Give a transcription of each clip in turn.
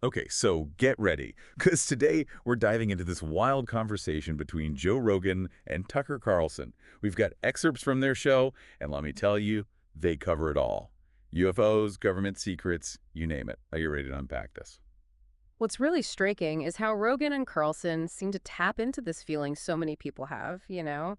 Okay, so get ready, because today we're diving into this wild conversation between Joe Rogan and Tucker Carlson. We've got excerpts from their show, and let me tell you, they cover it all. UFOs, government secrets, you name it. Are you ready to unpack this? What's really striking is how Rogan and Carlson seem to tap into this feeling so many people have, you know?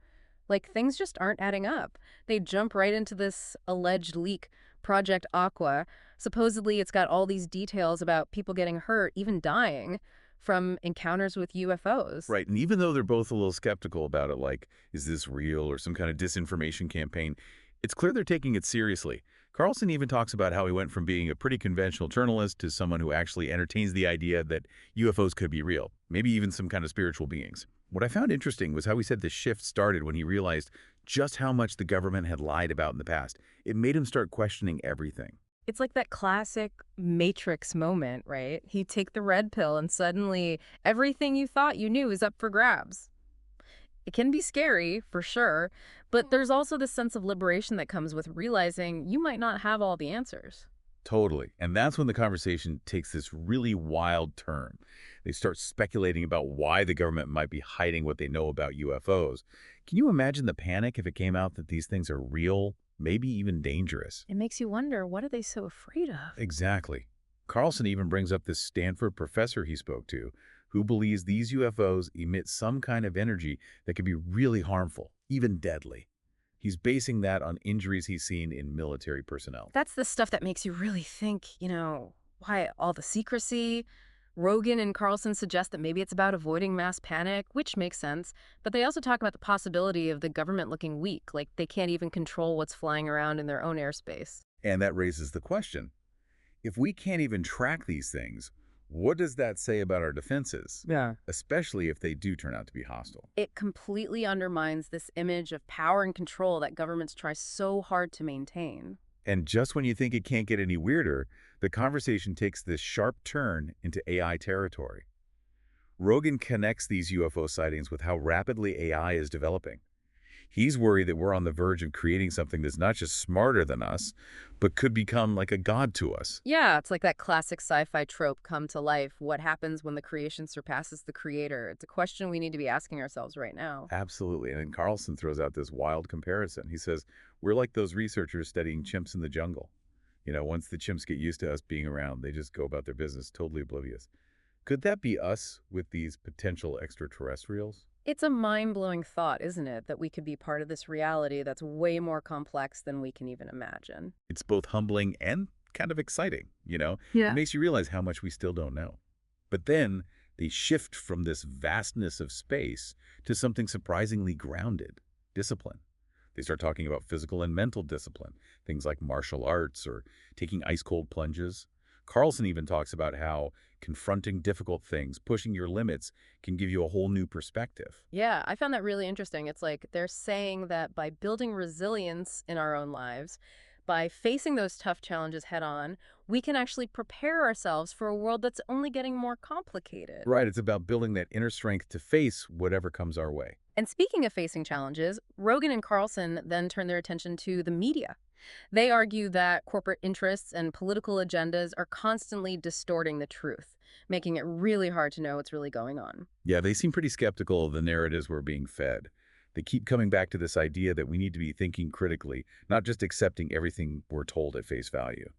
Like things just aren't adding up. They jump right into this alleged leak, Project Aqua. Supposedly, it's got all these details about people getting hurt, even dying, from encounters with UFOs. Right, and even though they're both a little skeptical about it, like, is this real or some kind of disinformation campaign, it's clear they're taking it seriously. Carlson even talks about how he went from being a pretty conventional journalist to someone who actually entertains the idea that UFOs could be real, maybe even some kind of spiritual beings. What I found interesting was how he said the shift started when he realized just how much the government had lied about in the past. It made him start questioning everything. It's like that classic Matrix moment, right? You take the red pill and suddenly everything you thought you knew is up for grabs. It can be scary, for sure, but there's also this sense of liberation that comes with realizing you might not have all the answers. Totally. And that's when the conversation takes this really wild turn. They start speculating about why the government might be hiding what they know about UFOs. Can you imagine the panic if it came out that these things are real, maybe even dangerous? It makes you wonder, what are they so afraid of? Exactly. Carlson even brings up this Stanford professor he spoke to, who believes these UFOs emit some kind of energy that can be really harmful, even deadly. He's basing that on injuries he's seen in military personnel. That's the stuff that makes you really think, why all the secrecy? Rogan and Carlson suggest that maybe it's about avoiding mass panic, which makes sense, but they also talk about the possibility of the government looking weak, like they can't even control what's flying around in their own airspace. And that raises the question, if we can't even track these things, what does that say about our defenses? Yeah. Especially if they do turn out to be hostile. It completely undermines this image of power and control that governments try so hard to maintain. And just when you think it can't get any weirder, the conversation takes this sharp turn into AI territory. Rogan connects these UFO sightings with how rapidly AI is developing. He's worried that we're on the verge of creating something that's not just smarter than us, but could become like a god to us. Yeah, it's like that classic sci-fi trope come to life. What happens when the creation surpasses the creator? It's a question we need to be asking ourselves right now. Absolutely. And then Carlson throws out this wild comparison. He says, we're like those researchers studying chimps in the jungle. Once the chimps get used to us being around, they just go about their business totally oblivious. Could that be us with these potential extraterrestrials? It's a mind-blowing thought, isn't it, that we could be part of this reality that's way more complex than we can even imagine. It's both humbling and kind of exciting. It Yeah. makes you realize how much we still don't know. But then they shift from this vastness of space to something surprisingly grounded, discipline. They start talking about physical and mental discipline, things like martial arts or taking ice-cold plunges. Carlson even talks about how confronting difficult things, pushing your limits, can give you a whole new perspective. Yeah, I found that really interesting. It's like they're saying that by building resilience in our own lives, by facing those tough challenges head on, we can actually prepare ourselves for a world that's only getting more complicated. Right, it's about building that inner strength to face whatever comes our way. And speaking of facing challenges, Rogan and Carlson then turn their attention to the media. They argue that corporate interests and political agendas are constantly distorting the truth, making it really hard to know what's really going on. Yeah, they seem pretty skeptical of the narratives we're being fed. They keep coming back to this idea that we need to be thinking critically, not just accepting everything we're told at face value.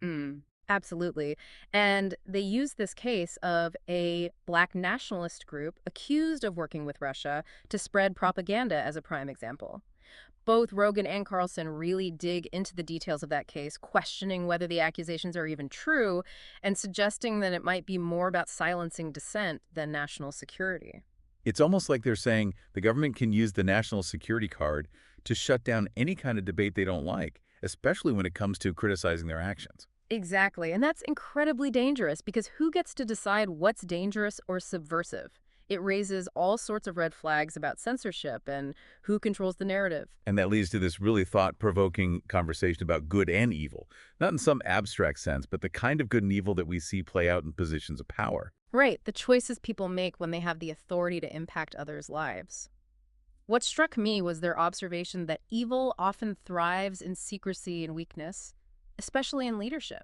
Absolutely. And they use this case of a black nationalist group accused of working with Russia to spread propaganda as a prime example. Both Rogan and Carlson really dig into the details of that case, questioning whether the accusations are even true and suggesting that it might be more about silencing dissent than national security. It's almost like they're saying the government can use the national security card to shut down any kind of debate they don't like, especially when it comes to criticizing their actions. Exactly. And that's incredibly dangerous because who gets to decide what's dangerous or subversive? It raises all sorts of red flags about censorship and who controls the narrative. And that leads to this really thought-provoking conversation about good and evil, not in some abstract sense, but the kind of good and evil that we see play out in positions of power. Right, the choices people make when they have the authority to impact others' lives. What struck me was their observation that evil often thrives in secrecy and weakness, especially in leadership.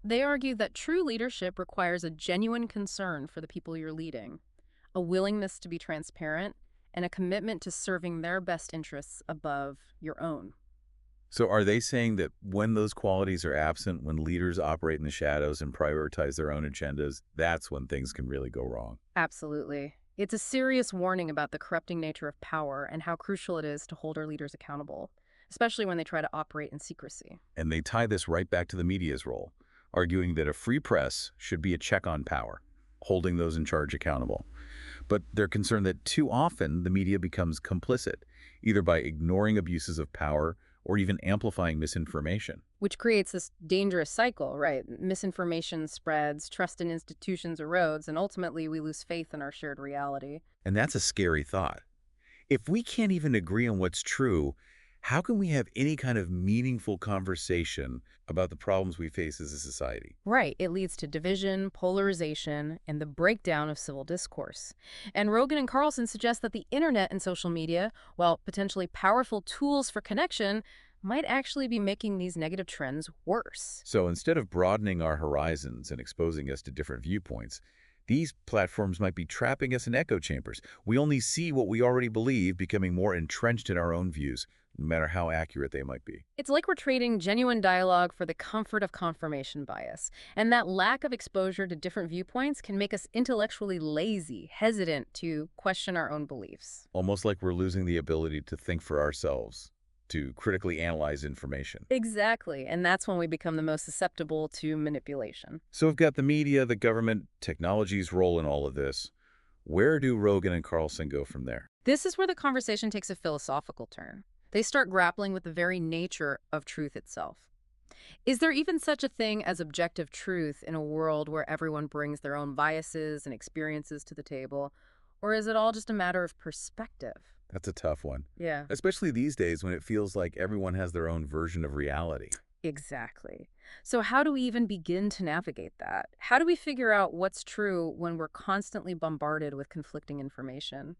they argue that true leadership requires a genuine concern for the people you're leading, a willingness to be transparent, and a commitment to serving their best interests above your own. So are they saying that when those qualities are absent, when leaders operate in the shadows and prioritize their own agendas, that's when things can really go wrong? Absolutely. It's a serious warning about the corrupting nature of power and how crucial it is to hold our leaders accountable, especially when they try to operate in secrecy. And they tie this right back to the media's role, arguing that a free press should be a check on power, holding those in charge accountable. But they're concerned that too often the media becomes complicit, either by ignoring abuses of power or even amplifying misinformation. Which creates this dangerous cycle, right? Misinformation spreads, trust in institutions erodes, and ultimately we lose faith in our shared reality. And that's a scary thought. If we can't even agree on what's true, how can we have any kind of meaningful conversation about the problems we face as a society? Right. It leads to division, polarization, and the breakdown of civil discourse. And Rogan and Carlson suggest that the internet and social media, while potentially powerful tools for connection, might actually be making these negative trends worse. So instead of broadening our horizons and exposing us to different viewpoints, these platforms might be trapping us in echo chambers. We only see what we already believe, becoming more entrenched in our own views, no matter how accurate they might be. It's like we're trading genuine dialogue for the comfort of confirmation bias. And that lack of exposure to different viewpoints can make us intellectually lazy, hesitant to question our own beliefs. Almost like we're losing the ability to think for ourselves, to critically analyze information. Exactly. And that's when we become the most susceptible to manipulation. So we've got the media, the government, technology's role in all of this. Where do Rogan and Carlson go from there? This is where the conversation takes a philosophical turn. They start grappling with the very nature of truth itself. Is there even such a thing as objective truth in a world where everyone brings their own biases and experiences to the table? Or is it all just a matter of perspective? That's a tough one, Yeah, especially these days when it feels like everyone has their own version of reality. exactly. So how do we even begin to navigate that? How do we figure out what's true when we're constantly bombarded with conflicting information?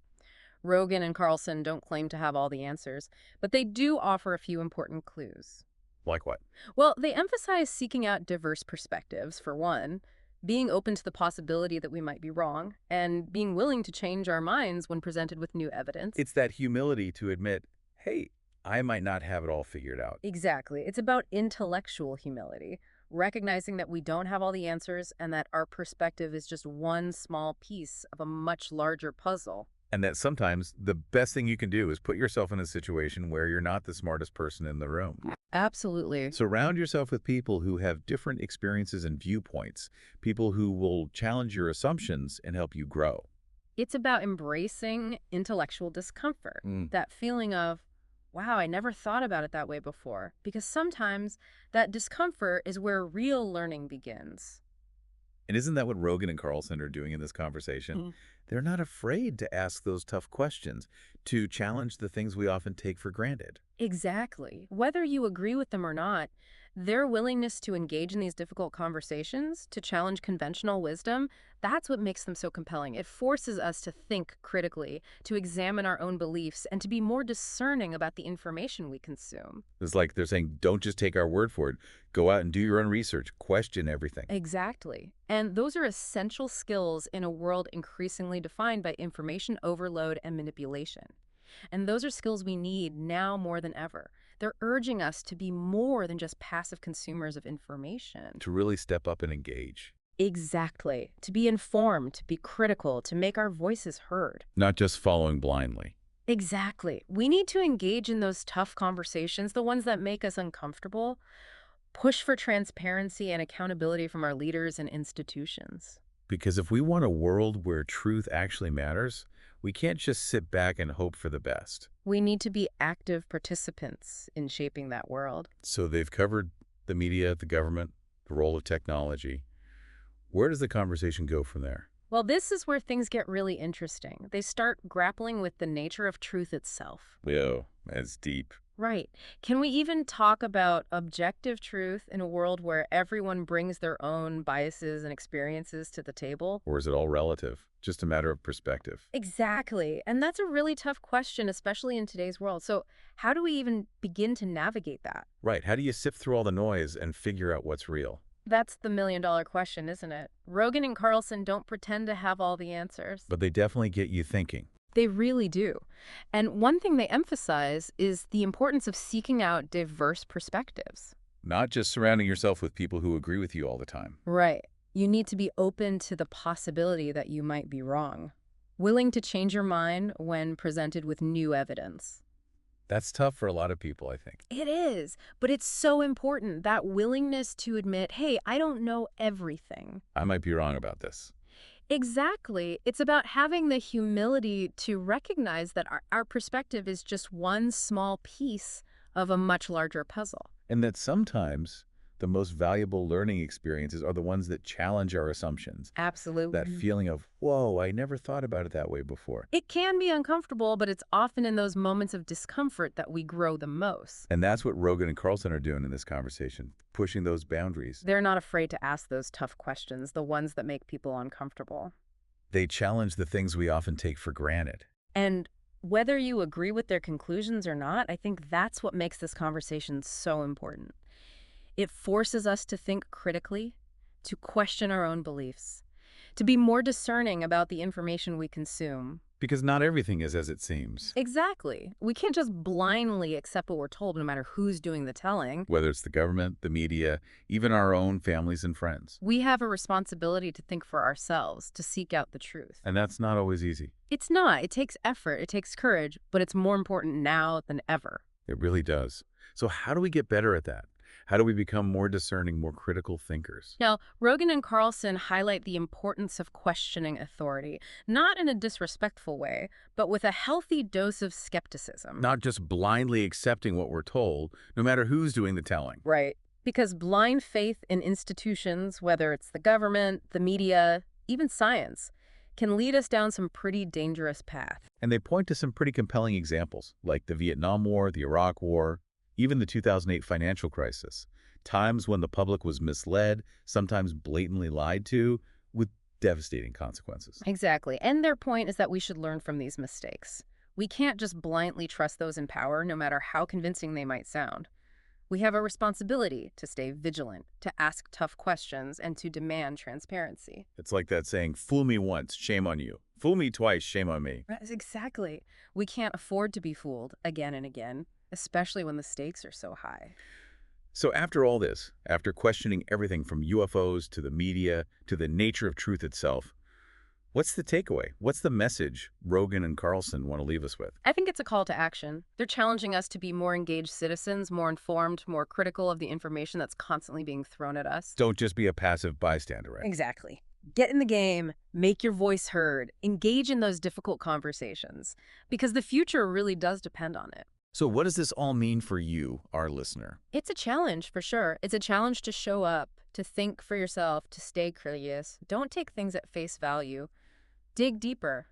Rogan and Carlson don't claim to have all the answers, but they do offer a few important clues. Like what? Well, they emphasize seeking out diverse perspectives, for one, being open to the possibility that we might be wrong, and being willing to change our minds when presented with new evidence. It's that humility to admit, hey, I might not have it all figured out. Exactly. It's about intellectual humility, recognizing that we don't have all the answers and that our perspective is just one small piece of a much larger puzzle. And that sometimes the best thing you can do is put yourself in a situation where you're not the smartest person in the room. Absolutely. Surround yourself with people who have different experiences and viewpoints, people who will challenge your assumptions and help you grow. It's about embracing intellectual discomfort, that feeling of, wow, I never thought about it that way before. Because sometimes that discomfort is where real learning begins. And isn't that what Rogan and Carlson are doing in this conversation? They're not afraid to ask those tough questions, to challenge the things we often take for granted. Exactly. Whether you agree with them or not, their willingness to engage in these difficult conversations, to challenge conventional wisdom, that's what makes them so compelling. It forces us to think critically, to examine our own beliefs, and to be more discerning about the information we consume. It's like they're saying, don't just take our word for it. Go out and do your own research. Question everything. Exactly. And those are essential skills in a world increasingly defined by information overload and manipulation. And those are skills we need now more than ever. They're urging us to be more than just passive consumers of information. To really step up and engage. Exactly. To be informed, to be critical, to make our voices heard. Not just following blindly. Exactly. We need to engage in those tough conversations, the ones that make us uncomfortable, push for transparency and accountability from our leaders and institutions. Because if we want a world where truth actually matters, we can't just sit back and hope for the best. We need to be active participants in shaping that world. So they've covered the media, the government, the role of technology. Where does the conversation go from there? Well, this is where things get really interesting. They start grappling with the nature of truth itself. Whoa, that's deep. Right. Can we even talk about objective truth in a world where everyone brings their own biases and experiences to the table? Or is it all relative? Just a matter of perspective? Exactly. And that's a really tough question, especially in today's world. So how do we even begin to navigate that? Right. How do you sift through all the noise and figure out what's real? That's the million-dollar question, isn't it? Rogan and Carlson don't pretend to have all the answers. But they definitely get you thinking. They really do. And one thing they emphasize is the importance of seeking out diverse perspectives. Not just surrounding yourself with people who agree with you all the time. Right. You need to be open to the possibility that you might be wrong, willing to change your mind when presented with new evidence. That's tough for a lot of people, I think. It is, but it's so important, that willingness to admit, hey, I don't know everything. I might be wrong about this. Exactly. It's about having the humility to recognize that our perspective is just one small piece of a much larger puzzle. And that sometimes the most valuable learning experiences are the ones that challenge our assumptions. That Absolutely. feeling of, whoa, I never thought about it that way before. It can be uncomfortable, but it's often in those moments of discomfort that we grow the most. And that's what Rogan and Carlson are doing in this conversation, pushing those boundaries. They're not afraid to ask those tough questions, the ones that make people uncomfortable. They challenge the things we often take for granted. And whether you agree with their conclusions or not, I think that's what makes this conversation so important. It forces us to think critically, to question our own beliefs, to be more discerning about the information we consume. Because not everything is as it seems. Exactly. We can't just blindly accept what we're told, no matter who's doing the telling. Whether it's the government, the media, even our own families and friends. We have a responsibility to think for ourselves, to seek out the truth. And that's not always easy. It's not. It takes effort, it takes courage, but it's more important now than ever. It really does. So how do we get better at that? How do we become more discerning, more critical thinkers? Now, Rogan and Carlson highlight the importance of questioning authority, not in a disrespectful way, but with a healthy dose of skepticism. Not just blindly accepting what we're told, no matter who's doing the telling. Right. Because blind faith in institutions, whether it's the government, the media, even science, can lead us down some pretty dangerous path. And they point to some pretty compelling examples, like the Vietnam War, the Iraq War, even the 2008 financial crisis. Times when the public was misled, sometimes blatantly lied to, with devastating consequences. Exactly. And their point is that we should learn from these mistakes. We can't just blindly trust those in power, no matter how convincing they might sound. We have a responsibility to stay vigilant, to ask tough questions, and to demand transparency. It's like that saying, fool me once, shame on you. Fool me twice, shame on me. Exactly. We can't afford to be fooled again and again, especially when the stakes are so high. So after all this, after questioning everything from UFOs to the media to the nature of truth itself, what's the takeaway? What's the message Rogan and Carlson want to leave us with? I think it's a call to action. They're challenging us to be more engaged citizens, more informed, more critical of the information that's constantly being thrown at us. Don't just be a passive bystander, right? Exactly. Get in the game, make your voice heard, engage in those difficult conversations, because the future really does depend on it. So what does this all mean for you, our listener? It's a challenge, for sure. It's a challenge to show up, to think for yourself, to stay curious. Don't take things at face value. Dig deeper.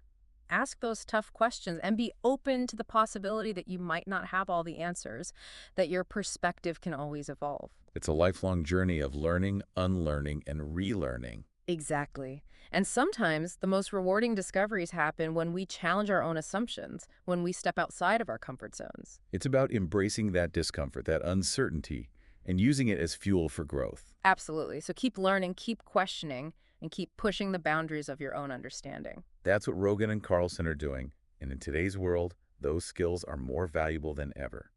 Ask those tough questions and be open to the possibility that you might not have all the answers, that your perspective can always evolve. It's a lifelong journey of learning, unlearning, and relearning. Exactly. And sometimes the most rewarding discoveries happen when we challenge our own assumptions, when we step outside of our comfort zones. It's about embracing that discomfort, that uncertainty, and using it as fuel for growth. Absolutely. So keep learning, keep questioning, and keep pushing the boundaries of your own understanding. That's what Rogan and Carlson are doing, and in today's world, those skills are more valuable than ever.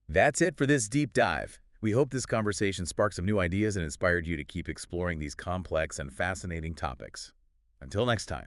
That's it for this deep dive. We hope this conversation sparked some new ideas and inspired you to keep exploring these complex and fascinating topics. Until next time.